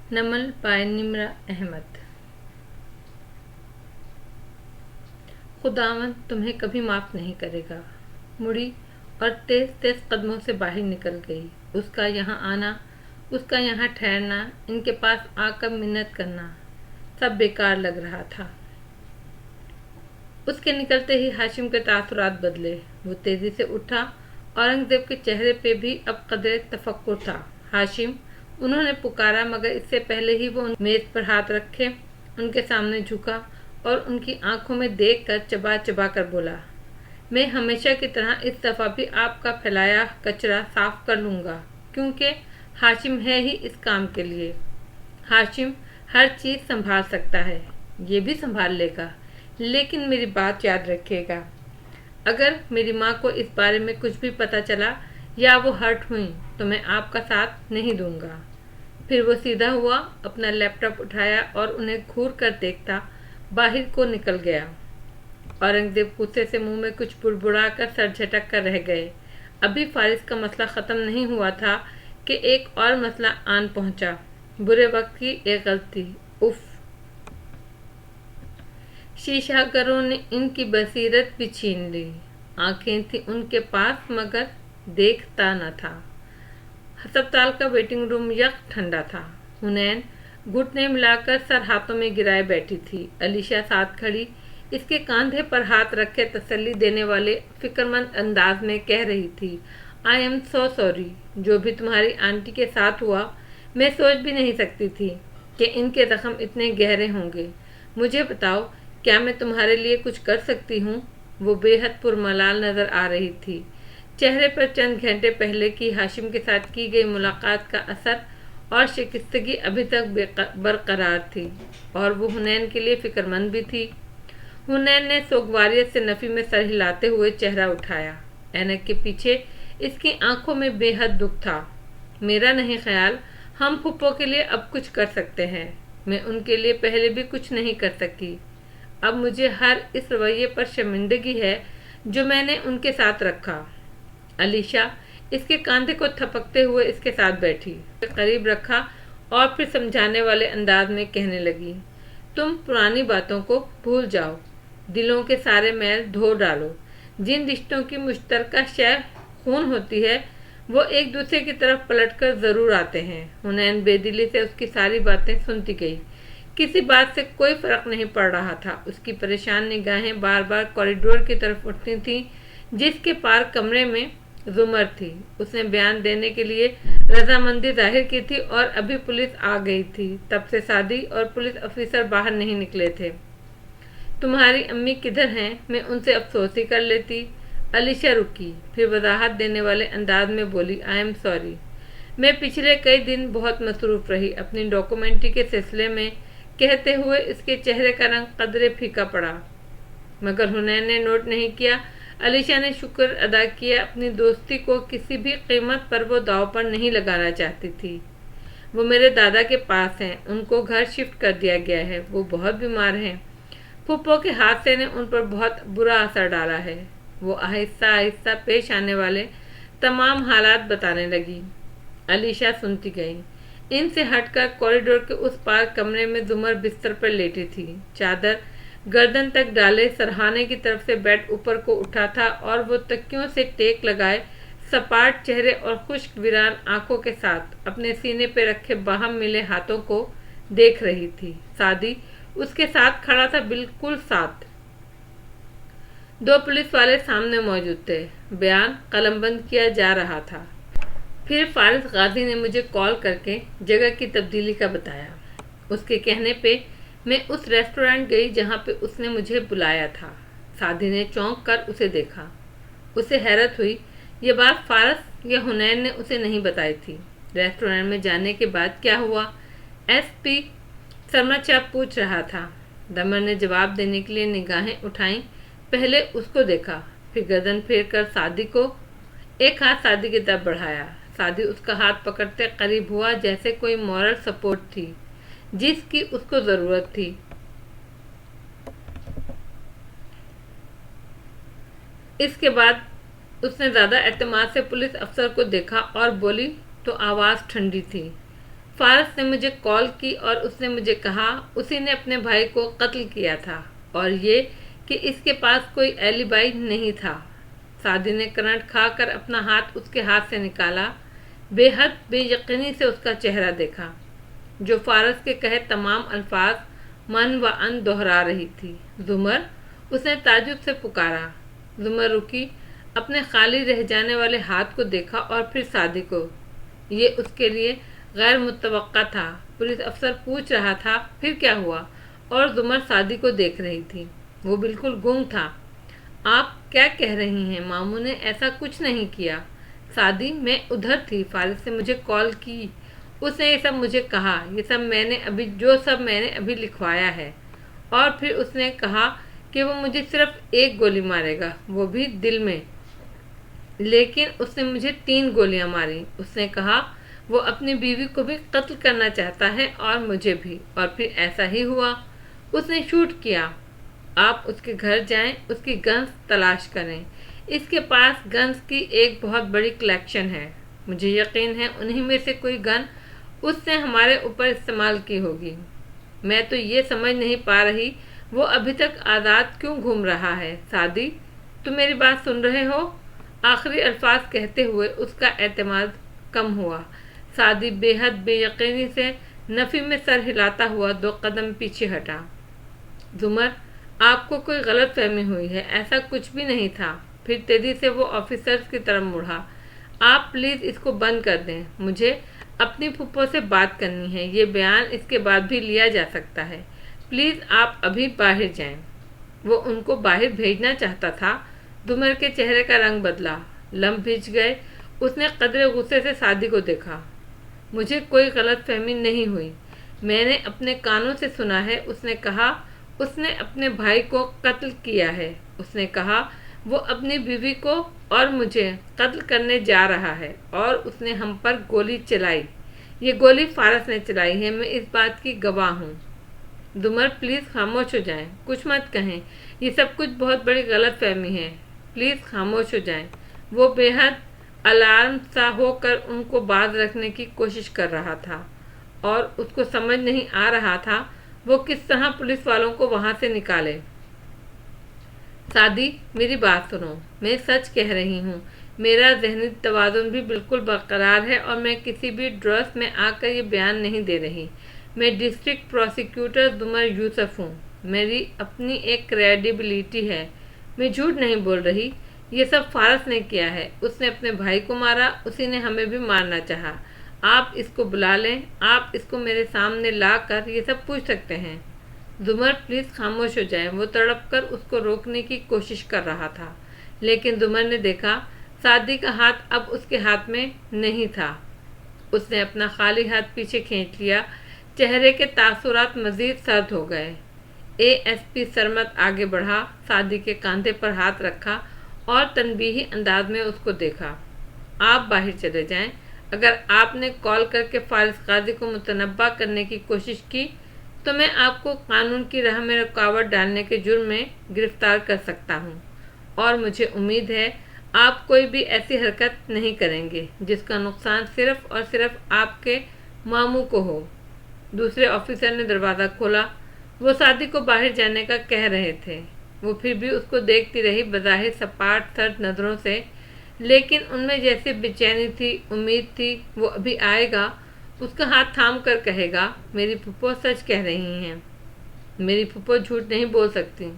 नमल bye Nimra Ahmad. खुदावंद तुम्हें कभी माफ नहीं करेगा। मुड़ी और तेज तेज कदमों से बाहर निकल गई। उसका यहाँ आना, उसका यहाँ ठहरना, इनके पास आकर मिन्नत करना, सब बेकार लग रहा था। उसके निकलते ही हाशिम के तासुरात बदले। वो तेजी से उठा। औरंगजेब के चेहरे पे भी अब कदरे तफक्कुर था। हाशिम, उन्होंने पुकारा, मगर इससे पहले ही वो मेज पर हाथ रखे उनके सामने झुका और उनकी आंखों में देखकर चबा चबा कर बोला, मैं हमेशा की तरह इस दफा भी आपका फैलाया कचरा साफ कर लूंगा, क्योंकि हाशिम है ही इस काम के लिए। हाशिम हर चीज संभाल सकता है, ये भी संभाल लेगा, लेकिन मेरी बात याद रखिएगा, अगर मेरी माँ को इस बारे में कुछ भी पता चला या वो हर्ट हुई तो मैं आपका साथ नहीं दूंगा। फिर वो सीधा हुआ, अपना लैपटॉप उठाया और उन्हें घूर कर देखता बाहर को निकल गया। औरंगजेब गुस्से से मुंह में कुछ बुड़बुड़ा कर सर झटक कर रह गए। अभी फारिस का मसला खत्म नहीं हुआ था कि एक और मसला आन पहुंचा। बुरे वक्त की एक गलती। उफ! शीशागरों ने इनकी बसीरत भी छीन ली। आंखें थी उनके पास मगर देखता न था। अस्पताल का वेटिंग रूम यक ठंडा था। हुनैन घुटने मिलाकर सर हाथों में गिराए बैठी थी। अलीशा साथ खड़ी इसके कांधे पर हाथ रखे तसल्ली देने वाले फिक्रमंद अंदाज में कह रही थी, आई एम सो सॉरी। जो भी तुम्हारी आंटी के साथ हुआ, मैं सोच भी नहीं सकती थी कि इनके जख्म इतने गहरे होंगे। मुझे बताओ, क्या मैं तुम्हारे लिए कुछ कर सकती हूँ? वो बेहद पुरमलाल नजर आ रही थी। चेहरे पर चंद घंटे पहले की हाशिम के साथ की गई मुलाकात का असर और शिकस्तगी अभी तक बरकरार थी, और वो हुनैन के लिए फिक्रमंद भी थी। हुनैन ने सोगवारियत से नफी में सर हिलाते हुए चेहरा उठाया। ऐनक के पीछे इसकी आंखों में बेहद दुख था। मेरा नहीं ख्याल हम फुप्पो के लिए अब कुछ कर सकते हैं। मैं उनके लिए पहले भी कुछ नहीं कर सकी। अब मुझे हर इस रवैये पर शर्मिंदगी है जो मैंने उनके साथ रखा। अलीशा इसके कांधे को थपकते हुए इसके साथ बैठी, करीब रखा और फिर समझाने वाले अंदाज में कहने लगी, तुम पुरानी बातों को भूल जाओ, दिलों के सारे मैल धो डालो। जिन रिश्तों की मुश्तरका शय खून होती है वो एक दूसरे की तरफ पलटकर जरूर आते हैं। हुनैन बेदिली से उसकी सारी बातें सुनती गई। किसी बात से कोई फर्क नहीं पड़ रहा था। उसकी परेशान निगाहें बार बार कॉरिडोर की तरफ उठती थीं, जिसके पार कमरे में जुमर थी। उसने बयान देने के लिए रजामंदी जाहिर की थी और अभी पुलिस आ गई थी। तब से सादी और पुलिस ऑफिसर बाहर नहीं निकले थे। तुम्हारी अम्मी किधर हैं? मैं उनसे अफसोस ही कर लेती। अलीशा रुकी, फिर वजाहत देने वाले अंदाज में बोली, आई एम सॉरी। मैं पिछले कई दिन बहुत मसरूफ रही अपनी डॉक्यूमेंट्री के सिलसिले में। कहते हुए इसके चेहरे का रंग कदरे फीका पड़ा, मगर हुनैन ने नोट नहीं किया। अलीशा ने शुक्र अदा किया। अपनी दोस्ती को किसी भी कीमत पर वो दाव पर नहीं लगाना चाहती थी। वो मेरे दादा के पास हैं, उनको घर शिफ्ट कर दिया गया है, वो बहुत बीमार हैं। फुप्पो के हादसे ने उन पर बहुत बुरा असर डाला है। वो आहिस्ता आहिस्ता पेश आने वाले तमाम हालात बताने लगी। अलीशा सुनती गई। इनसे हटकर कॉरिडोर के उस पार कमरे में जुमर बिस्तर पर लेटी थी। चादर गर्दन तक डाले सरहाने की तरफ से बेड ऊपर को उठा था और वो तकियों से टेक लगाए सपाट चेहरे और खुश्क वीरान आंखों के साथ अपने सीने पे रखे बाहम मिले हाथों को देख रही थी। सादी उसके साथ खड़ा था, बिल्कुल साथ। दो पुलिस वाले सामने मौजूद थे। बयान कलमबंद किया जा रहा था। फिर फारिस गाजी ने मुझे कॉल करके जगह की तब्दीली का बताया। उसके कहने पे मैं उस रेस्टोरेंट गई जहाँ पे उसने मुझे बुलाया था। सादी ने चौंक कर उसे देखा। उसे हैरत हुई। ये बात फारिस या हुनैन ने उसे नहीं बताई थी। रेस्टोरेंट में जाने के बाद क्या हुआ? एसपी सरमचाप पूछ रहा था। दमर ने जवाब देने के लिए निगाहें उठाई। पहले उसको देखा, फिर गर्दन फेर कर सादी को, एक हाथ सादी की तरफ बढ़ाया। सादी उसका हाथ पकड़ते करीब हुआ, जैसे कोई मॉरल सपोर्ट थी जिसकी उसको जरूरत थी। इसके बाद उसने ज्यादा एतमाद से पुलिस अफसर को देखा और बोली तो आवाज ठंडी थी, فارس نے مجھے کال کی اور اس نے مجھے کہا اسی نے اپنے بھائی کو قتل کیا تھا اور یہ کہ اس کے پاس کوئی ایلیبائی نہیں تھا۔ سعدی نے کرنٹ کھا کر اپنا ہاتھ اس کے ہاتھ سے نکالا۔ بے حد بے یقینی سے اس کا چہرہ دیکھا جو فارس کے کہے تمام الفاظ من و ان دہرا رہی تھی۔ زمر، اس نے تعجب سے پکارا۔ زمر رکی، اپنے خالی رہ جانے والے ہاتھ کو دیکھا اور پھر سعدی کو۔ یہ اس کے لیے غیر متوقع تھا۔ پولیس افسر پوچھ رہا تھا پھر کیا ہوا، اور زمر سعدی کو دیکھ رہی تھی۔ وہ بالکل گنگ تھا۔ آپ کیا کہہ رہی ہیں؟ ماموں نے ایسا کچھ نہیں کیا۔ سعدی، میں ادھر تھی، فارس نے مجھے کال کی، اس نے یہ سب مجھے کہا، یہ سب میں نے ابھی لکھوایا ہے۔ اور پھر اس نے کہا کہ وہ مجھے صرف ایک گولی مارے گا، وہ بھی دل میں، لیکن اس نے مجھے 3 گولیاں ماری۔ اس نے کہا وہ اپنی بیوی کو بھی قتل کرنا چاہتا ہے اور مجھے بھی، اور پھر ایسا ہی ہوا، اس نے شوٹ کیا۔ آپ اس کے گھر جائیں، اس کی گنز تلاش کریں، اس کے پاس گنز کی ایک بہت بڑی کلیکشن ہے۔ مجھے یقین ہے انہی میں سے کوئی گن اس نے ہمارے اوپر استعمال کی ہوگی۔ میں تو یہ سمجھ نہیں پا رہی وہ ابھی تک آزاد کیوں گھوم رہا ہے۔ سعدی، تم میری بات سن رہے ہو؟ آخری الفاظ کہتے ہوئے اس کا اعتماد کم ہوا۔ سعدی بے حد بے یقینی سے نفی میں سر ہلاتا ہوا 2 قدم پیچھے ہٹا۔ زمر، آپ کو کوئی غلط فہمی ہوئی ہے، ایسا کچھ بھی نہیں تھا۔ پھر تیزی سے وہ آفیسرز کی طرف مڑا۔ آپ پلیز اس کو بند کر دیں، مجھے اپنی پھپھو سے بات کرنی ہے، یہ بیان اس کے بعد بھی لیا جا سکتا ہے، پلیز آپ ابھی باہر جائیں۔ وہ ان کو باہر بھیجنا چاہتا تھا۔ زمر کے چہرے کا رنگ بدلا، لمب بھیج گئے۔ اس نے قدرے غصے سے سعدی کو دیکھا۔ مجھے کوئی غلط فہمی نہیں ہوئی، میں نے اپنے کانوں سے سنا ہے، اس نے کہا اس نے اپنے بھائی کو قتل کیا ہے، اس نے کہا وہ اپنی بیوی کو اور مجھے قتل کرنے جا رہا ہے، اور اس نے ہم پر گولی چلائی۔ یہ گولی فارس نے چلائی ہے، میں اس بات کی گواہ ہوں۔ زمر، پلیز خاموش ہو جائیں، کچھ مت کہیں، یہ سب کچھ بہت بڑی غلط فہمی ہے، پلیز خاموش ہو جائیں۔ وہ بے حد الارم سا ہو کر ان کو باز رکھنے کی کوشش کر رہا تھا، اور اس کو سمجھ نہیں آ رہا تھا وہ کس طرح پولیس والوں کو وہاں سے نکالے۔ سعدی، میری بات سنو، میں سچ کہہ رہی ہوں، میرا ذہنی توازن بھی بالکل برقرار ہے اور میں کسی بھی ڈرس میں آ کر یہ بیان نہیں دے رہی۔ میں ڈسٹرکٹ پروسیکیوٹر زمر یوسف ہوں، میری اپنی ایک کریڈیبلٹی ہے، میں جھوٹ نہیں بول رہی۔ یہ سب فارس نے کیا ہے، اس نے اپنے بھائی کو مارا، اسی نے ہمیں بھی مارنا چاہا۔ آپ اس کو بلا لیں، آپ اس کو میرے سامنے لا کر یہ سب پوچھ سکتے ہیں۔ زمر، پلیز خاموش ہو جائیں۔ وہ تڑپ کر اس کو روکنے کی کوشش کر رہا تھا، لیکن زمر نے دیکھا سعدی کا ہاتھ اب اس کے ہاتھ میں نہیں تھا۔ اس نے اپنا خالی ہاتھ پیچھے کھینچ لیا۔ چہرے کے تاثرات مزید سرد ہو گئے۔ اے ایس پی سرمت آگے بڑھا، سعدی کے کاندھے پر ہاتھ رکھا اور تنبیہی انداز میں اس کو دیکھا۔ آپ باہر چلے جائیں۔ اگر آپ نے کال کر کے فارس قاضی کو متنبہ کرنے کی کوشش کی تو میں آپ کو قانون کی راہ میں رکاوٹ ڈالنے کے جرم میں گرفتار کر سکتا ہوں، اور مجھے امید ہے آپ کوئی بھی ایسی حرکت نہیں کریں گے جس کا نقصان صرف اور صرف آپ کے ماموں کو ہو۔ دوسرے آفیسر نے دروازہ کھولا۔ وہ سعدی کو باہر جانے کا کہہ رہے تھے۔ وہ پھر بھی اس کو دیکھتی رہی، بظاہر سپاٹ سرد نظروں سے، لیکن ان میں جیسے بے چینی تھی، امید تھی وہ ابھی آئے گا، اس کا ہاتھ تھام کر کہے گا، میری پھپھو سچ کہہ رہی ہیں، میری پھپھو جھوٹ نہیں بول سکتی۔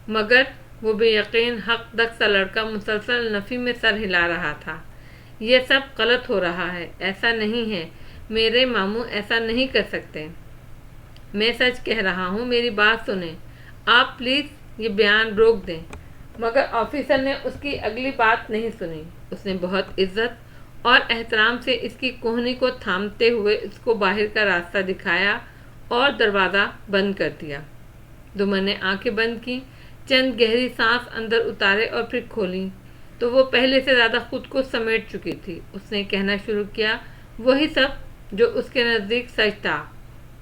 مگر وہ بے یقین حق دق سا لڑکا مسلسل نفی میں سر ہلا رہا تھا۔ یہ سب غلط ہو رہا ہے، ایسا نہیں ہے، میرے ماموں ایسا نہیں کر سکتے، میں سچ کہہ رہا ہوں، میری بات سنیں، آپ پلیز یہ بیان روک دیں۔ مگر آفیسر نے اس کی اگلی بات نہیں سنی۔ اس نے بہت عزت اور احترام سے اس کی کوہنی کو تھامتے ہوئے اس کو باہر کا راستہ دکھایا اور دروازہ بند کر دیا۔ زمر نے آنکھیں بند کی، چند گہری سانس اندر اتارے اور پھر کھولیں تو وہ پہلے سے زیادہ خود کو سمیٹ چکی تھی۔ اس نے کہنا شروع کیا وہی سب جو اس کے نزدیک سچ تھا،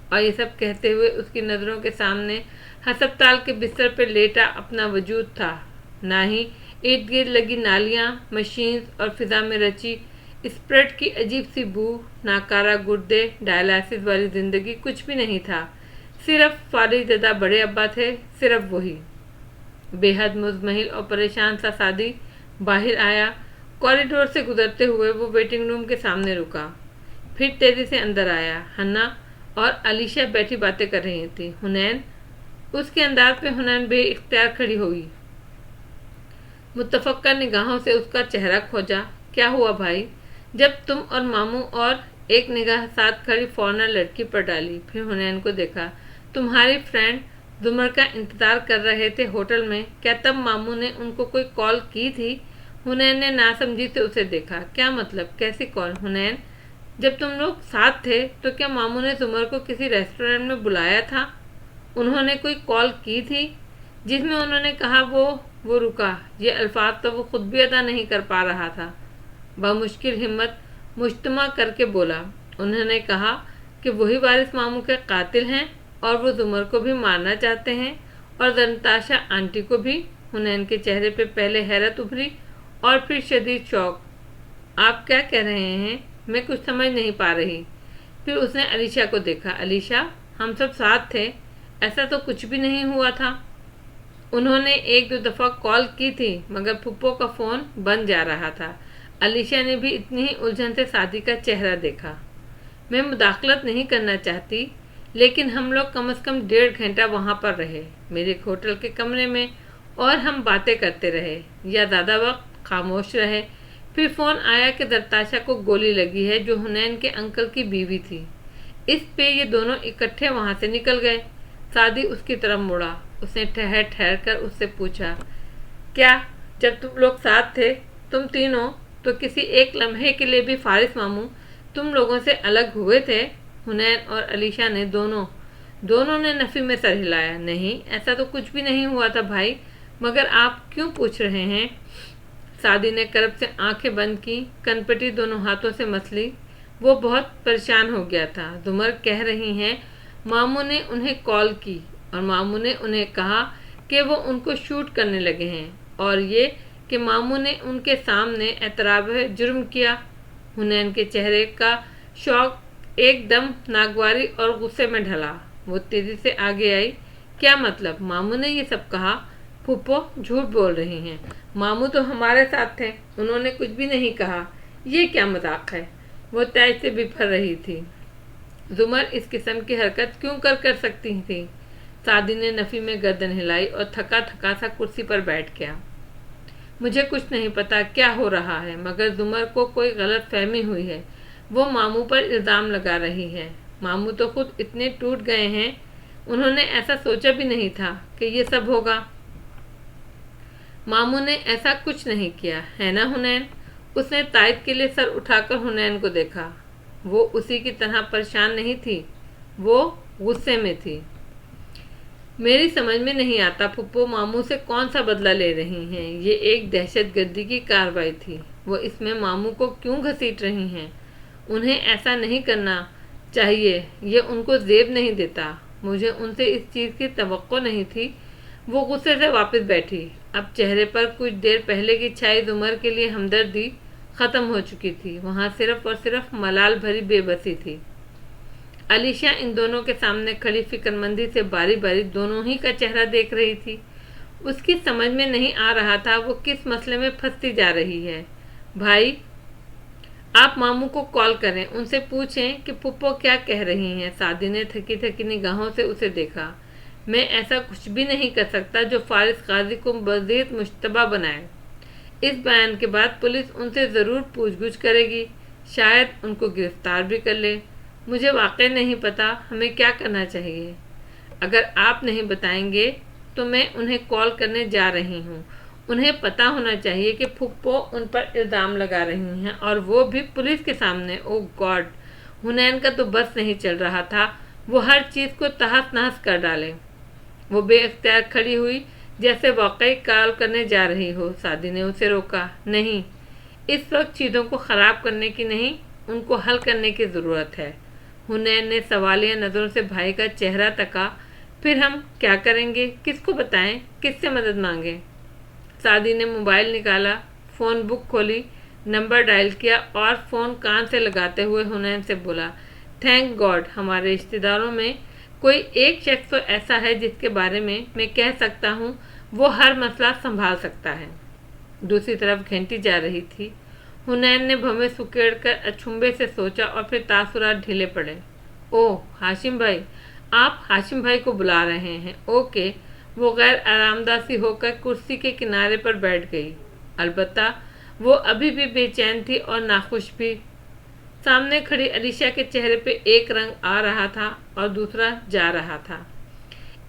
اور یہ سب کہتے ہوئے اس کی نظروں کے سامنے ہسپتال کے بستر پہ لیٹا اپنا وجود تھا، نہ ہی ارد گرد لگی نالیاں، مشینز اور فضا میں رچی स्प्रेड की अजीब सी बू, नाकारा गुर्दे, डायलिसिस वाली जिंदगी कुछ भी नहीं था। सिर्फ फारिजदा बड़े अब्बा थे, सिर्फ वही। बेहद मुज़महिल और परेशान सा सादी बाहर आया। कॉरिडोर से गुजरते हुए वो वेटिंग रूम के सामने रुका, फिर तेजी से अंदर आया। हन्ना और अलीशा बैठी बातें कर रही थी। हुनैन, उसके अंदाज पे हुनैन बेइख्तियार खड़ी हुई। मुतफक्का निगाहों से उसका चेहरा खोजा। क्या हुआ भाई? जब तुम और मामू और एक निगाह साथ खड़ी फॉरनर लड़की पर डाली, फिर हुनैन को देखा। तुम्हारी फ्रेंड जुमर का इंतजार कर रहे थे होटल में। क्या तब मामू ने उनको कोई कॉल की थी? हुनैन ने नासमझी से उसे देखा। क्या मतलब? कैसी कॉल? हुनैन, जब तुम लोग साथ थे तो क्या मामू ने जुमर को किसी रेस्टोरेंट में बुलाया था? उन्होंने कोई कॉल की थी जिसमें उन्होंने कहा वो रुका। ये अल्फाज तो वो खुद भी अदा नहीं कर पा रहा था। बमुश्किल हिम्मत मुश्तमा करके बोला। उन्होंने कहा कि वही वारिस मामू के कातिल हैं और वो जुमर को भी मारना चाहते हैं और नताशा आंटी को भी। हुनैन के चेहरे पे पहले हैरत उभरी और फिर शदीद शौक। आप क्या कह रहे हैं? मैं कुछ समझ नहीं पा रही। फिर उसने अलीशा को देखा। अलीशा, हम सब साथ थे, ऐसा तो कुछ भी नहीं हुआ था। उन्होंने एक दो दफ़ा कॉल की थी मगर पुप्पो का फ़ोन बंद जा रहा था। अलीशा ने भी इतनी ही उलझन से सादी का चेहरा देखा। मैं मुदाखलत नहीं करना चाहती, लेकिन हम लोग कम से कम 1.5 घंटा वहाँ पर रहे, मेरे होटल के कमरे में, और हम बातें करते रहे या ज़्यादा वक्त खामोश रहे। फिर फ़ोन आया कि दरताशा को गोली लगी है, जो हुनैन के अंकल की बीवी थी। इस पे ये दोनों इकट्ठे वहाँ से निकल गए। सादी उसकी तरफ मुड़ा। उसने ठहर ठहर कर उससे पूछा, क्या जब तुम लोग साथ थे, तुम तीनों, तो किसी एक लम्हे के लिए भी फारिस मामू तुम लोगों से अलग हुए थे? हुनैन और अलीशा ने दोनों ने नफी में सर हिलाया। नहीं, ऐसा तो कुछ भी नहीं हुआ था भाई, मगर आप क्यों पूछ रहे हैं? सादी ने करब से आंखें बंद की, कनपटी दोनों हाथों से मसली। वो बहुत परेशान हो गया था। जुमर कह रही हैं मामू ने उन्हें कॉल की और मामू ने उन्हें कहा कि वो उनको शूट करने लगे हैं, और ये कि मामू ने उनके सामने एतराफ़ जुर्म किया। हुनैन के चेहरे का शौक एकदम नागवारी और गुस्से में ढला। वो तेजी से आगे आई। क्या मतलब? मामू ने ये सब कहा? फूफो झूठ बोल रही हैं। मामू तो हमारे साथ थे, उन्होंने कुछ भी नहीं कहा। ये क्या मजाक है? वो तेज से बिफर रही थी। जुमर इस किस्म की हरकत क्यों कर सकती थी? सादी ने नफी में गर्दन हिलाई और थका थका सा कुर्सी पर बैठ गया। मुझे कुछ नहीं पता क्या हो रहा है, मगर जुमर को कोई गलत फहमी हुई है। वो मामू पर इल्ज़ाम लगा रही है। मामू तो खुद इतने टूट गए हैं, उन्होंने ऐसा सोचा भी नहीं था कि ये सब होगा। मामू ने ऐसा कुछ नहीं किया है ना हुनैन? उसने तायद के लिए सर उठाकर हुनैन को देखा। वो उसी की तरह परेशान नहीं थी, वो गुस्से में थी। मेरी समझ में नहीं आता पुप्पो मामू से कौन सा बदला ले रही हैं। ये एक दहशतगर्दी की कार्रवाई थी। वो इसमें मामू को क्यों घसीट रही हैं? उन्हें ऐसा नहीं करना चाहिए, ये उनको ज़ेब नहीं देता। मुझे उनसे इस चीज़ की तवक्को नहीं थी। वो गुस्से से वापस बैठी। अब चेहरे पर कुछ देर पहले की छाई जुमर के लिए हमदर्दी ख़त्म हो चुकी थी। वहाँ सिर्फ और सिर्फ मलाल भरी बेबसी थी। अलीशा इन दोनों के सामने खड़ी फिक्रमंदी से बारी बारी दोनों ही का चेहरा देख रही थी। उसकी समझ में नहीं आ रहा था वो किस मसले में फंसती जा रही है। भाई, आप मामू को कॉल करें, उनसे पूछें कि पुप्पो क्या कह रही हैं। सादी ने थकी थकी निगाहों से उसे देखा। मैं ऐसा कुछ भी नहीं कर सकता जो फारिस काजी को मज़ीद मुश्तबा बनाए। इस बयान के बाद पुलिस उनसे ज़रूर पूछगछ करेगी, शायद उनको गिरफ्तार भी कर ले। मुझे वाकई नहीं पता हमें क्या करना चाहिए। अगर आप नहीं बताएंगे तो मैं उन्हें कॉल करने जा रही हूँ। उन्हें पता होना चाहिए कि फुप्पो उन पर इल्ज़ाम लगा रही हैं, और वो भी पुलिस के सामने। ओह गॉड! हुनैन का तो बस नहीं चल रहा था, वो हर चीज़ को तहस नहस कर डाले। वो बेइख्तियार खड़ी हुई जैसे वाकई कॉल करने जा रही हो। सादी ने उसे रोका। नहीं, इस वक्त चीज़ों को ख़राब करने की नहीं, उनको हल करने की ज़रूरत है। हुनैन ने सवालिया नज़रों से भाई का चेहरा तका। फिर हम क्या करेंगे? किसको बताएं? किससे मदद मांगें? सादी ने मोबाइल निकाला, फ़ोन बुक खोली, नंबर डायल किया और फ़ोन कान से लगाते हुए हुनैन से बोला, थैंक गॉड हमारे रिश्तेदारों में कोई एक शख्स तो ऐसा है जिसके बारे में मैं कह सकता हूँ वो हर मसला संभाल सकता है। दूसरी तरफ घंटी जा रही थी। हुनैन ने भवें सुकेड़कर अचंभे से सोचा और फिर तासुरात ढीले पड़े। ओह हाशिम भाई, आप हाशिम भाई को बुला रहे हैं, ओके। वो गैर आरामदा सी होकर कुर्सी के किनारे पर बैठ गई। अलबत्ता वो अभी भी बेचैन थी और नाखुश भी। सामने खड़ी अलीशा के चेहरे पे एक रंग आ रहा था और दूसरा जा रहा था।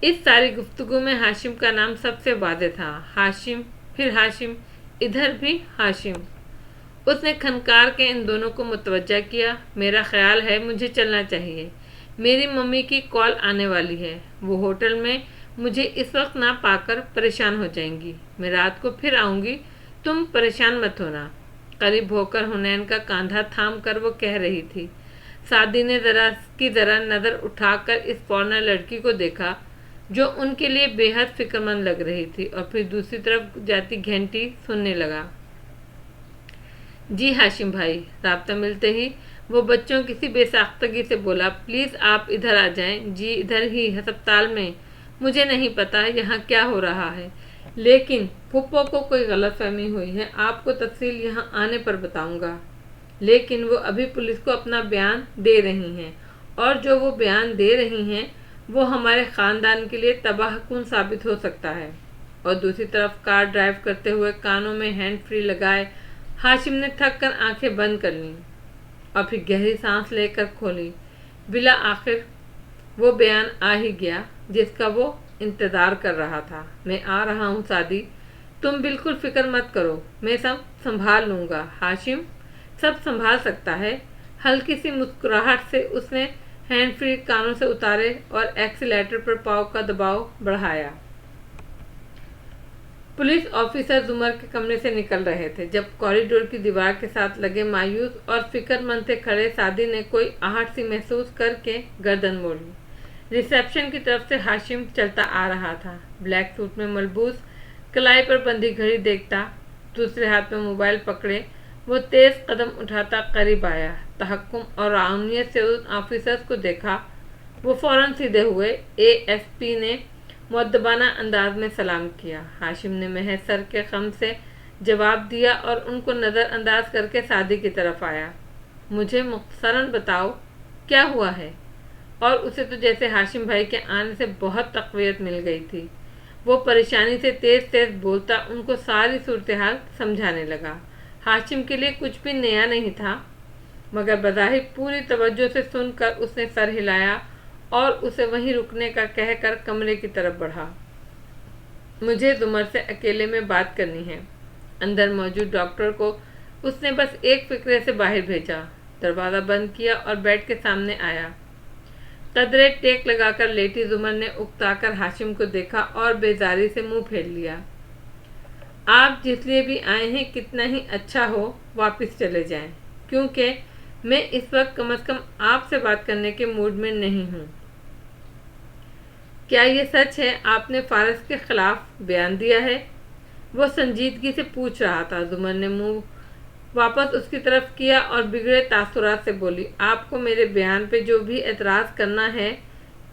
इस सारी गुफ्तगू में हाशिम का नाम सबसे वाज़ेह था। हाशिम, फिर हाशिम, इधर भी हाशिम। उसने खनकार के इन दोनों को मुतवज्जा किया। मेरा ख्याल है मुझे चलना चाहिए, मेरी मम्मी की कॉल आने वाली है। वो होटल में मुझे इस वक्त ना पाकर परेशान हो जाएंगी। मैं रात को फिर आऊँगी, तुम परेशान मत होना। करीब होकर हुनैन का कांधा थाम कर वो कह रही थी। सादी ने जरा नज़र उठाकर इस फॉरेनर लड़की को देखा जो उनके लिए बेहद फिक्रमंद लग रही थी और फिर दूसरी तरफ जाती घंटी सुनने लगा। जी हाशिम भाई, राब्ता मिलते ही वो बच्चों किसी बेसाख्तगी से बोला, प्लीज़ आप इधर आ जाएं। जी इधर ही अस्पताल में। मुझे नहीं पता यहाँ क्या हो रहा है, लेकिन फुप्पो को कोई गलतफहमी हुई है। आपको तफसील यहाँ आने पर बताऊंगा। लेकिन वो अभी पुलिस को अपना बयान दे रही हैं और जो वो बयान दे रही हैं वो हमारे ख़ानदान के लिए तबाहकुन साबित हो सकता है। और दूसरी तरफ कार ड्राइव करते हुए कानों में हैंड फ्री लगाए हाशिम ने थक कर आंखें बंद कर लीं और फिर गहरी सांस लेकर खोली। बिला आखिर वो बयान आ ही गया जिसका वो इंतज़ार कर रहा था। मैं आ रहा हूँ सादी, तुम बिल्कुल फिक्र मत करो, मैं सब संभाल लूँगा। हाशिम सब संभाल सकता है। हल्की सी मुस्कुराहट से उसने हैंड फ्री कानों से उतारे और एक्सीलेटर पर पाँव का दबाव बढ़ाया। पुलिस ऑफिसर जुमर के कमरे से निकल रहे थे जब कॉरिडोर की दीवार के साथ लगे मायूस और फिक्रमंद से खड़े सादी ने कोई आहट सी महसूस करके गर्दन मोड़ी। रिसेप्शन की तरफ से हाशिम चलता आ रहा था। ब्लैक सूट में मलबूस, कलाई पर बंधी घड़ी देखता, दूसरे हाथ में मोबाइल पकड़े वो तेज कदम उठाता करीब आया। तहक्कुम और राउनियत से उन ऑफिसर्स को देखा। वो फौरन सीधे हुए। एएसपी ने मुअद्दबाना अंदाज में सलाम किया। हाशिम ने महज सर के खम से जवाब दिया और उनको नज़रअंदाज करके सादी की तरफ आया। मुझे मुख्तसरन बताओ क्या हुआ है। और उसे तो जैसे हाशिम भाई के आने से बहुत तक़वियत मिल गई थी। वो परेशानी से तेज तेज बोलता उनको सारी सूरत हाल समझाने लगा। हाशिम के लिए कुछ भी नया नहीं था, मगर बज़ाहिर पूरी तवज्जो से सुनकर उसने सर हिलाया और उसे वहीं रुकने का कहकर कमरे की तरफ बढ़ा। मुझे जुमर से अकेले में बात करनी है। अंदर मौजूद डॉक्टर को उसने बस एक फिक्रे से बाहर भेजा। दरवाज़ा बंद किया और बेड के सामने आया। कदरे टेक लगाकर लेटी जुमर ने उकताकर हाशिम को देखा और बेजारी से मुंह फेर लिया। आप जिस लिए भी आए हैं कितना ही अच्छा हो वापस चले जाएं, क्योंकि मैं इस वक्त कम से कम आपसे बात करने के मूड में नहीं हूँ। क्या ये सच है आपने फारस के खिलाफ बयान दिया है? वो संजीदगी से पूछ रहा था। जुमर ने मुंह वापस उसकी तरफ किया और बिगड़े तासुरात से बोली, आपको मेरे बयान पे जो भी एतराज़ करना है,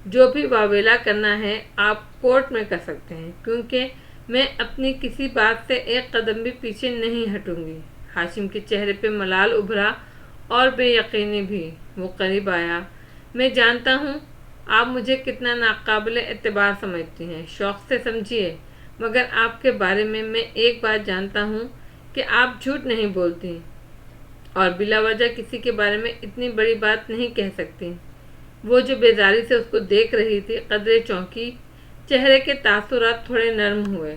जो भी वावेला करना है, आप कोर्ट में कर सकते हैं, क्योंकि मैं अपनी किसी बात से एक कदम भी पीछे नहीं हटूंगी। हाशिम के चेहरे पे मलाल उभरा और बेयकीनी भी। वो करीब आया। मैं जानता हूँ आप मुझे कितना नाकाबिल एतबार समझती हैं, शौक़ से समझिए, मगर आपके बारे में मैं एक बात जानता हूँ कि आप झूठ नहीं बोलती और बिला वजह किसी के बारे में इतनी बड़ी बात नहीं कह सकती। वो जो बेजारी से उसको देख रही थी कदरे चौंकी। चेहरे के तासुरात थोड़े नरम हुए।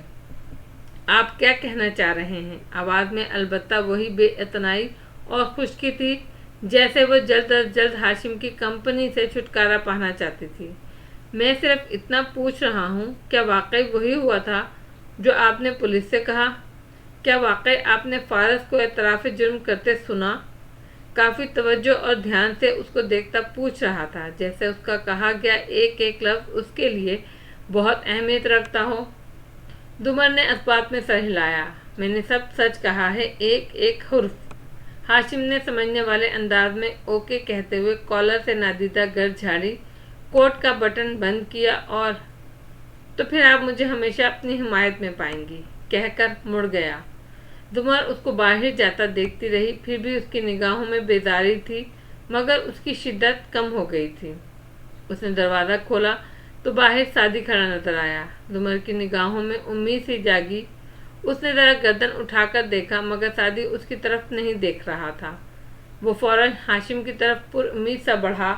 आप क्या कहना चाह रहे हैं? आवाज़ में अलबत्ता वही बेइतनाई और खुश्की थी जैसे वो जल्द अज जल्द हाशिम की कंपनी से छुटकारा पाना चाहती थी। मैं सिर्फ इतना पूछ रहा हूँ, क्या वाकई वही हुआ था जो आपने पुलिस से कहा? क्या वाकई आपने फारस को एतराफ़ जुर्म करते सुना? काफ़ी तवज्जो और ध्यान से उसको देखता पूछ रहा था, जैसे उसका कहा गया एक एक लफ्ज़ उसके लिए बहुत अहमियत रखता हो। जुमर ने इस बात में सर हिलाया। मैंने सब सच कहा है, एक एक हुर्फ। हाशिम ने समझने वाले अंदाज में ओके कहते हुए कॉलर से नादीदा गर्द झाड़ी, कोट का बटन बंद किया और तो फिर आप मुझे हमेशा अपनी हिमायत में पाएंगी कहकर मुड़ गया। जुमर उसको बाहर जाता देखती रही, फिर भी उसकी निगाहों में बेजारी थी, मगर उसकी शिद्दत कम हो गई थी। उसने दरवाज़ा खोला तो बाहर सादी खड़ा नजर आया। जुमर की निगाहों में उम्मीद सी जागी। उसने जरा गर्दन उठाकर देखा, मगर सादी उसकी तरफ नहीं देख रहा था। वो फौरन हाशिम की तरफ पुरुम्मीद सा बढ़ा।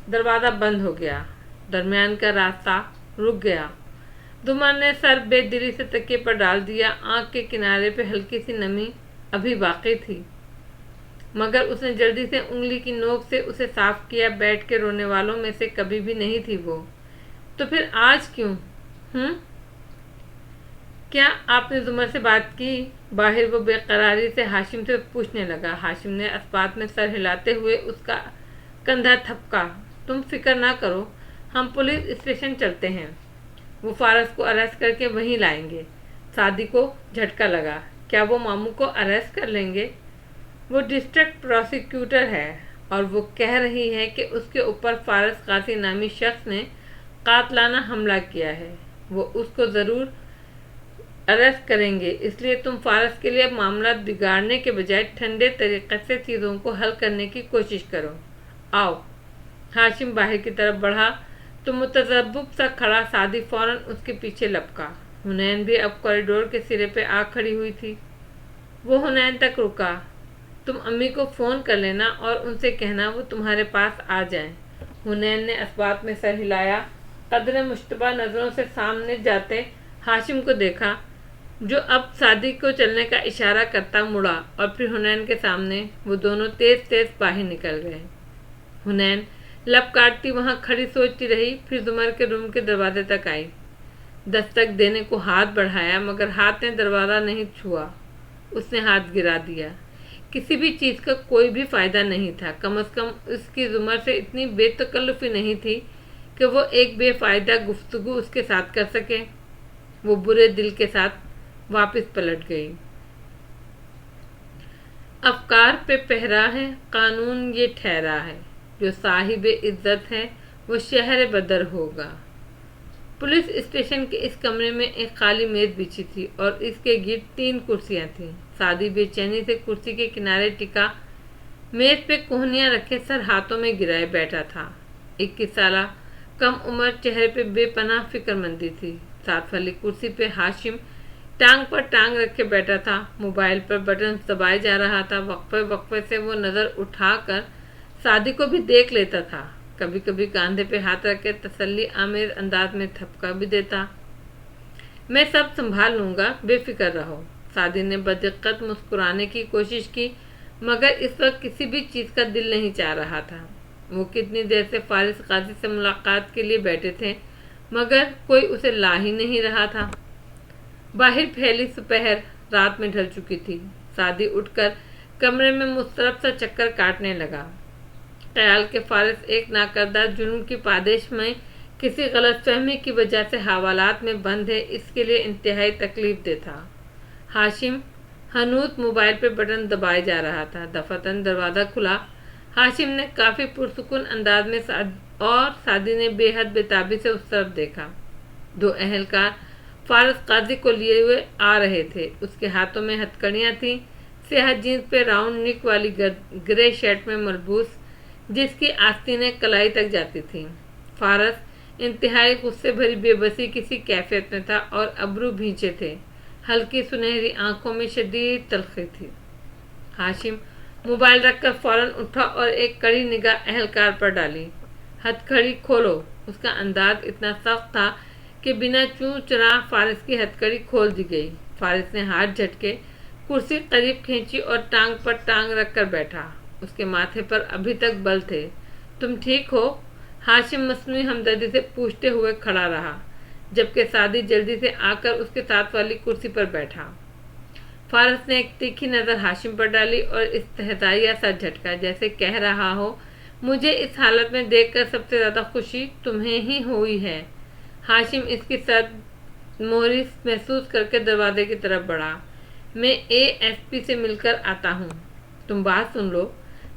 दरवाज़ा बंद हो गया। दरमियान का रास्ता रुक गया। जुमर ने सर बेदिली से तकिए पर डाल दिया। आंख के किनारे पे हल्की सी नमी अभी बाकी थी, मगर उसने जल्दी से उंगली की नोक से उसे साफ किया। बैठ के रोने वालों में से कभी भी नहीं थी वो। तो फिर आज क्यों? क्या आपने जुमर से बात की? बाहर वो बेकरारी से हाशिम से पूछने लगा। हाशिम ने अस्पात में सर हिलाते हुए उसका कंधा थपका। तुम फिक्र ना करो, हम पुलिस स्टेशन चलते हैं। वो फारस को अरेस्ट करके वहीं लाएंगे। सादी को झटका लगा। क्या वो मामू को अरेस्ट कर लेंगे? वो डिस्ट्रिक्ट प्रोसिक्यूटर है और वो कह रही है कि उसके ऊपर फारस कासी नामी शख्स ने कातलाना हमला किया है। वो उसको ज़रूर अरेस्ट करेंगे, इसलिए तुम फारस के लिए मामला बिगाड़ने के बजाय ठंडे तरीके से चीज़ों को हल करने की कोशिश करो। आओ। हाशिम बाहर की तरफ बढ़ा तो मुतज़ब्बिब सा खड़ा सादी फौरन उसके पीछे लपका। हुनैन भी अब कॉरिडोर के सिरे पे आ खड़ी हुई थी। वो हुनैन तक रुका। तुम अम्मी को फ़ोन कर लेना और उनसे कहना वो तुम्हारे पास आ जाएं। हुनैन ने अस्बात में सर हिलाया। कदरे मुश्तबा नज़रों से सामने जाते हाशिम को देखा, जो अब सादी को चलने का इशारा करता मुड़ा और फिर हुनैन के सामने वो दोनों तेज तेज बाहर निकल गए। हुनैन लब काटती वहां खड़ी सोचती रही, फिर जुमर के रूम के दरवाजे तक आई। दस्तक देने को हाथ बढ़ाया, मगर हाथ ने दरवाज़ा नहीं छुआ। उसने हाथ गिरा दिया। किसी भी चीज़ का कोई भी फ़ायदा नहीं था। कम से कम उसकी जुमर से इतनी बेतकल्लुफ़ी नहीं थी कि वो एक बेफ़ायदा गुफ्तगू उसके साथ कर सके। वो बुरे दिल के साथ वापस पलट गई। अफकार पे पहरा है, कानून ये ठहरा है, जो साहिब इज्जत है वो शहर बदर होगा। पुलिस स्टेशन के इस कमरे में एक खाली मेज बिछी थी और इसके गिर्द 3 कुर्सियां थीं। सादी बेचैनी से कुर्सी के किनारे टिका मेज पे कोहनियां रखे सर हाथों में गिराए बैठा था। 21 साल कम उम्र, चेहरे पे बेपनाह फिक्रमंदी थी। साथ वाली कुर्सी पे हाशिम टांग पर टांग रखे बैठा था। मोबाइल पर बटन दबाए जा रहा था। वक्फे वक्फे से वो नज़र उठाकर सादी को भी देख लेता था। कभी कभी कांधे पे हाथ रख के तसल्ली आमिर अंदाज में थपका भी देता। मैं सब संभाल लूंगा, बेफिक्र रहो। सादी ने बदिक्कत मुस्कुराने की कोशिश की, मगर इस वक्त किसी भी चीज़ का दिल नहीं चाह रहा था। वो कितनी देर से फारिस काजी से मुलाकात के लिए बैठे थे, मगर कोई उसे ला ही नहीं रहा था। बाहर फैली सुपहर रात में ढल चुकी थी। सादी उठकर कमरे में मुस्तरब सा चक्कर काटने लगा। ख्याल के फारिस एक नाकर्दा जुर्म की पादेश में किसी गलतफहमी की वजह से हवालात में बंद है, इसके लिए इंतहाई तकलीफ दे था। हाशिम हनूत मोबाइल पे बटन दबाए जा रहा था। दफातन दरवाज़ा खुला। हाशिम ने काफ़ी पुरसुकून अंदाज में सादी ने बेहद बेताबी से उस तरफ देखा। 2 अहलकार फारिस काजी को लिए हुए आ रहे थे। उसके हाथों में हथकड़ियाँ थीं। स्याह जीन्स पे राउंड निक वाली ग्रे शर्ट में मलबूस, जिसकी आस्तीनें कलाई तक जाती थीं। फारस इंतहाई गुस्से भरी बेबसी किसी कैफियत में था और अब्रू भींचे थे। हल्की सुनहरी आंखों में शदीद तलखी थी। हाशिम मोबाइल रखकर फौरन उठा और एक कड़ी निगाह अहलकार पर डाली। हथकड़ी खोलो। उसका अंदाज इतना सख्त था कि बिना चूं चुरा फारिस की हथकड़ी खोल दी गई। फारिस ने हाथ झटके कुर्सी करीब खींची और टांग पर टांग रखकर बैठा। उसके माथे पर अभी तक बल थे। तुम ठीक हो? हाशिम मसनूई हमदर्दी से पूछते हुए खड़ा रहा, जबकि सादी जल्दी से आकर उसके साथ वाली कुर्सी पर बैठा। फारस ने एक तीखी नज़र हाशिम पर डाली और इस्तेहज़ाइया सा झटका, जैसे कह रहा हो, मुझे इस हालत में देखकर सबसे ज़्यादा खुशी तुम्हें ही हुई है। हाशिम इसकी सद मोहरी महसूस करके दरवाजे की तरफ बढ़ा। मैं ASP से मिलकर आता हूँ। तुम बात सुन लो।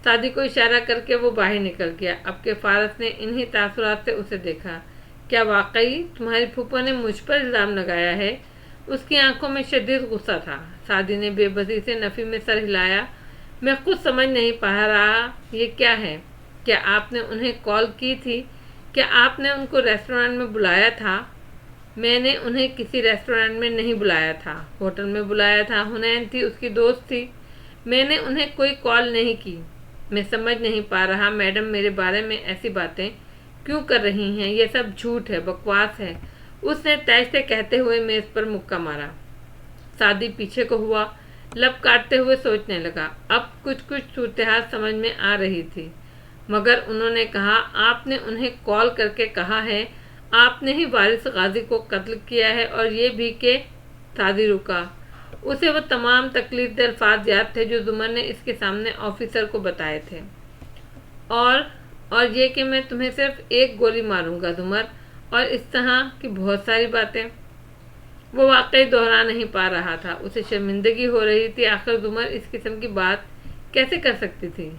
सादी को इशारा करके वो बाहर निकल गया। अब के फारस ने इन्हीं तासुरात से उसे देखा। क्या वाकई तुम्हारी फूफो ने मुझ पर इल्ज़ाम लगाया है? उसकी आंखों में शदीद गुस्सा था। सादी ने बेबसी से नफ़ी में सर हिलाया। मैं खुद समझ नहीं पा रहा ये क्या है। क्या आपने उन्हें कॉल की थी? क्या आपने उनको रेस्टोरेंट में बुलाया था? मैंने उन्हें किसी रेस्टोरेंट में नहीं बुलाया था, होटल में बुलाया था। हुनैन थी, उसकी दोस्त थी। मैंने उन्हें कोई कॉल नहीं की। मैं समझ नहीं पा रहा मैडम मेरे बारे में ऐसी बातें क्यों कर रही हैं। ये सब झूठ है, बकवास है। उसने तेज से कहते हुए मेज पर मुक्का मारा। सादी पीछे को हुआ, लब काटते हुए सोचने लगा। अब कुछ कुछ सूरत समझ में आ रही थी, मगर उन्होंने कहा आपने उन्हें कॉल करके कहा है आपने ही वारिस गाजी को कत्ल किया है, और ये भी कि सादी रुका। उसे वो तमाम तकलीफ दे अल्फाज याद थे जो जुमर ने इसके सामने ऑफिसर को बताए थे। और ये कि मैं तुम्हें सिर्फ एक गोली मारूंगा जुमर, और इस तरह की बहुत सारी बातें। वो वाकई दोहरा नहीं पा रहा था। उसे शर्मिंदगी हो रही थी। आखिर जुमर इस किस्म की बात कैसे कर सकती थी?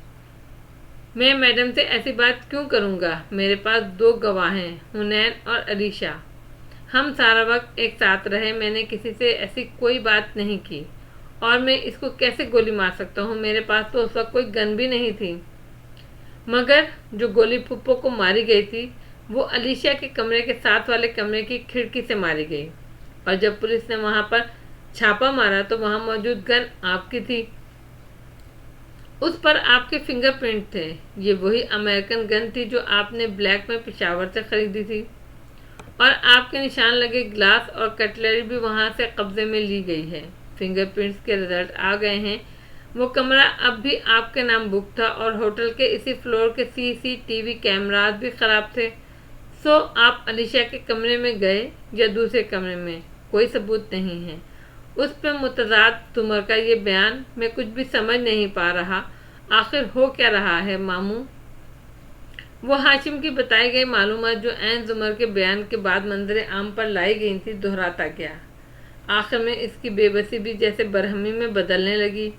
मैं मैडम से ऐसी बात क्यों करूंगा? मेरे पास 2 गवाह हैं, हुनैन और अलीशा। हम सारा वक्त एक साथ रहे। मैंने किसी से ऐसी कोई बात नहीं की, और मैं इसको कैसे गोली मार सकता हूँ? मेरे पास तो उस वक्त कोई गन भी नहीं थी। मगर जो गोली फुप्पो को मारी गई थी वो अलीशा के कमरे के साथ वाले कमरे की खिड़की से मारी गई, और जब पुलिस ने वहां पर छापा मारा तो वहां मौजूद गन आपकी थी। उस पर आपके फिंगरप्रिंट थे। ये वही अमेरिकन गन थी जो आपने ब्लैक में पेशावर से खरीदी थी, और आपके निशान लगे ग्लास और कटलरी भी वहां से कब्जे में ली गई है। फिंगरप्रिंट्स के रिजल्ट आ गए हैं। वो कमरा अब भी आपके नाम बुक था, और होटल के इसी फ्लोर के CCTV कैमरास भी खराब थे। सो आप अलीशा के कमरे में गए या दूसरे कमरे में, कोई सबूत नहीं है। उस पर मुतजाद जुमर का ये बयान, मैं कुछ भी समझ नहीं पा रहा। आखिर हो क्या रहा है मामू? वो हाशिम की बताई गई मालूमात जो ऐन जुमर के बयान के बाद मंजर आम पर लाई गई थी दोहराता गया। आखिर में इसकी बेबसी भी जैसे बरहमी में बदलने लगी।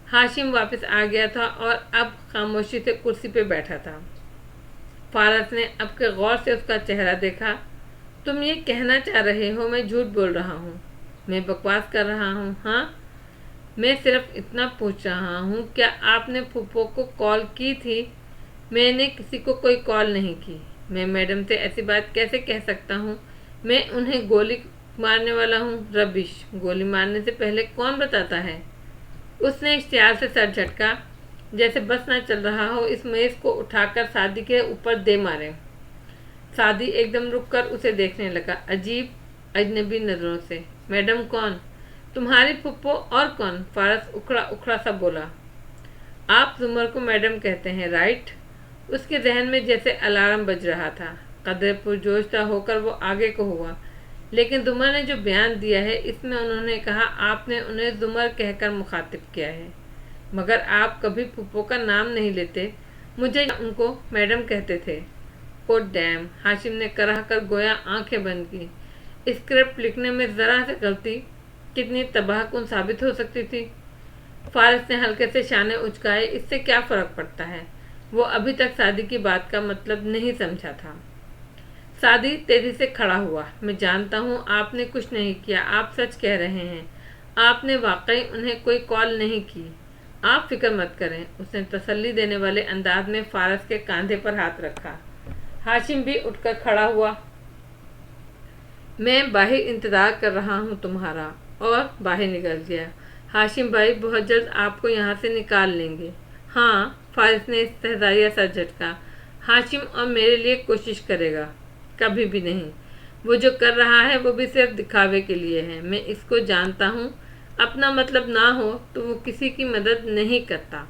हाशिम वापस आ गया था और अब खामोशी से कुर्सी पे बैठा था। फारस ने अब के गौर से उसका चेहरा देखा। तुम ये कहना चाह रहे हो मैं झूठ बोल रहा हूँ, मैं बकवास कर रहा हूँ? हाँ, मैं सिर्फ इतना पूछ रहा हूँ, क्या आपने फूफो को कॉल की थी? मैंने किसी को कोई कॉल नहीं की। मैं मैडम से ऐसी बात कैसे कह सकता हूँ? मैं उन्हें गोली मारने वाला हूँ? रबिश, गोली मारने से पहले कौन बताता है? उसने इख्तियार से सर झटका, जैसे बस ना चल रहा हो इस मेज को उठाकर सादी के ऊपर दे मारे। सादी एकदम रुककर उसे देखने लगा, अजीब अजनबी नजरों से। मैडम कौन? तुम्हारी फुप्पो, और कौन? फारस उखड़ा उखड़ा सा बोला। आप जुमर को मैडम कहते हैं, राइट? उसके जहन में जैसे अलार्म बज रहा था। कदर पुरजोश सा होकर वो आगे को हुआ। लेकिन जुमर ने जो बयान दिया है इसमें उन्होंने कहा आपने उन्हें जुमर कहकर मुखातिब किया है, मगर आप कभी फुप्पो का नाम नहीं लेते। मुझे उनको मैडम कहते थे। ओ डैम, हाशिम ने कराह कर गोया आंखें बंद की। स्क्रिप्ट लिखने में जरा से गलती कितनी तबाहकुन साबित हो सकती थी। फारिस ने हल्के से शाने उचकाए। इससे क्या फर्क पड़ता है? वो अभी तक सादी की बात का मतलब नहीं समझा था। सादी तेजी से खड़ा हुआ। मैं जानता हूँ आपने कुछ नहीं किया, आप सच कह रहे हैं। आपने वाकई उन्हें कोई कॉल नहीं की। आप फिक्र मत करें। उसने तसल्ली देने वाले अंदाज में फारस के कंधे पर हाथ रखा। हाशिम भी उठकर खड़ा हुआ। मैं बाहर इंतजार कर रहा हूँ तुम्हारा, और बाहर निकल गया। हाशिम भाई बहुत जल्द आपको यहाँ से निकाल लेंगे। हाँ, फारिस ने इस्तेहज़ाइया सा झटका। हाशिम और मेरे लिए कोशिश करेगा? कभी भी नहीं। वो जो कर रहा है वो भी सिर्फ दिखावे के लिए है। मैं इसको जानता हूँ। अपना मतलब ना हो तो वो किसी की मदद नहीं करता।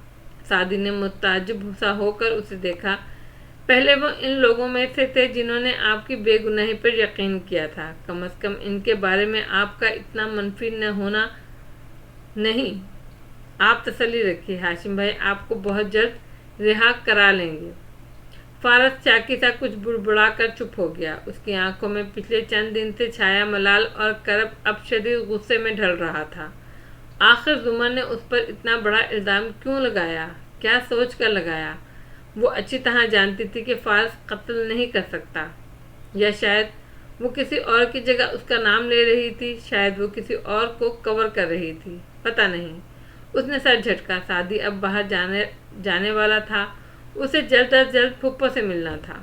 सादी ने मुताज्जुब सा होकर उसे देखा। पहले वो इन लोगों में से थे जिन्होंने आपकी बेगुनाही पर यकीन किया था। कम से कम इनके बारे में आपका इतना मनफी न होना नहीं। आप तसल्ली रखिए, हाशिम भाई आपको बहुत जल्द रिहा करा लेंगे। फारस चाकी सा कुछ बुड़बुड़ा कर चुप हो गया। उसकी आंखों में पिछले चंद दिन से छाया मलाल और करब अब शदीद गुस्से में ढल रहा था। آخر زمر نے اس پر اتنا بڑا الزام کیوں لگایا؟ کیا سوچ کر لگایا؟ وہ اچھی طرح جانتی تھی کہ فارس قتل نہیں کر سکتا، یا شاید وہ کسی اور کی جگہ اس کا نام لے رہی تھی، شاید وہ کسی اور کو کور کر رہی تھی، پتہ نہیں۔ اس نے سر جھٹکا۔ سعدی اب باہر جانے والا تھا، اسے جلد از جلد پھپھو سے ملنا تھا۔